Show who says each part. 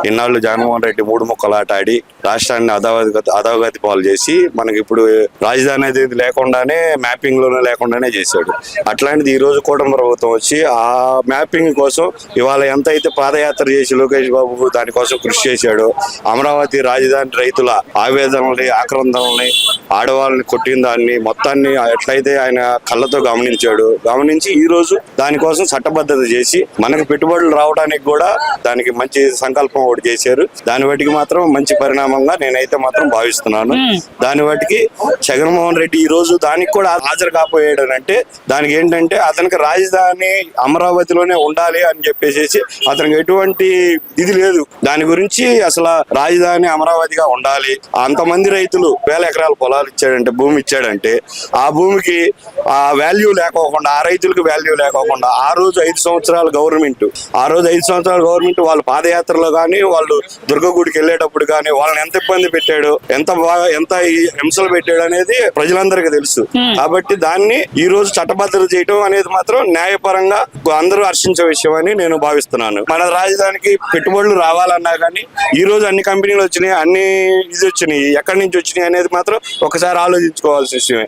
Speaker 1: ఇన్నాళ్ళు జగన్మోహన్ రెడ్డి మూడు ముక్కలాట ఆడి రాష్ట్రాన్ని అధోగతి పాలు చేసి మనకి ఇప్పుడు రాజధాని అనేది లేకుండానే మ్యాపింగ్ లోనే లేకుండానే చేశాడు. అట్లాంటిది ఈ రోజు కూటమి ప్రభుత్వం వచ్చి ఆ మ్యాపింగ్ కోసం ఇవాళ ఎంత అయితే పాదయాత్ర చేసి లోకేష్ బాబు దానికోసం కృషి చేశాడు, అమరావతి రాజధాని రైతుల ఆవేదనల్ని ఆక్రందనల్ని ఆడవాళ్ళని కొట్టిన దాన్ని మొత్తాన్ని ఎట్లయితే ఆయన కళ్ళతో గమనించి ఈ రోజు దానికోసం చట్టబద్ధత చేసి మనకు పెట్టుబడులు రావడానికి కూడా దానికి మంచి సంకల్పం ఒకటి చేశారు. దాని బట్టికి మాత్రం మంచి పరిణామంగా నేనైతే మాత్రం భావిస్తున్నాను. దాని బట్టికి జగన్మోహన్ రెడ్డి ఈ రోజు దానికి కూడా హాజరు కాపోయాడు అంటే దానికి ఏంటంటే అతనికి రాజధాని అమరావతిలోనే ఉండాలి అని చెప్పేసి అతనికి ఎటువంటి ఇది లేదు. దాని గురించి అసలు రాజధాని అమరావతిగా ఉండాలి, అంతమంది రైతులు 1000 ఎకరాల పొలాలు ఇచ్చాడంటే, భూమి ఇచ్చాడంటే ఆ భూమికి ఆ వాల్యూ లేకోకుండా, ఆ రైతులకు వాల్యూ లేకోకుండా ఆ రోజు 5 సంవత్సరాల గవర్నమెంట్ వాళ్ళ పాదయాత్రలో కానీ వాళ్ళు దుర్గగుడికి వెళ్ళేటప్పుడు కానీ వాళ్ళని ఎంత ఇబ్బంది పెట్టాడు, ఎంత హింసలు పెట్టాడు అనేది ప్రజలందరికీ తెలుసు. కాబట్టి దాన్ని ఈ రోజు చట్టబద్ధత చేయడం అనేది మాత్రం న్యాయపరంగా అందరూ హర్షించే విషయం అని నేను భావిస్తున్నాను. మన రాజధానికి పెట్టుబడులు రావాలన్నా కానీ ఈ రోజు అన్ని కంపెనీలు వచ్చినాయి, అన్ని వచ్చినాయి, ఎక్కడి నుంచి వచ్చినాయి అనేది మాత్రం ఒకసారి ఆలోచించుకోవాల్సిన విషయమే.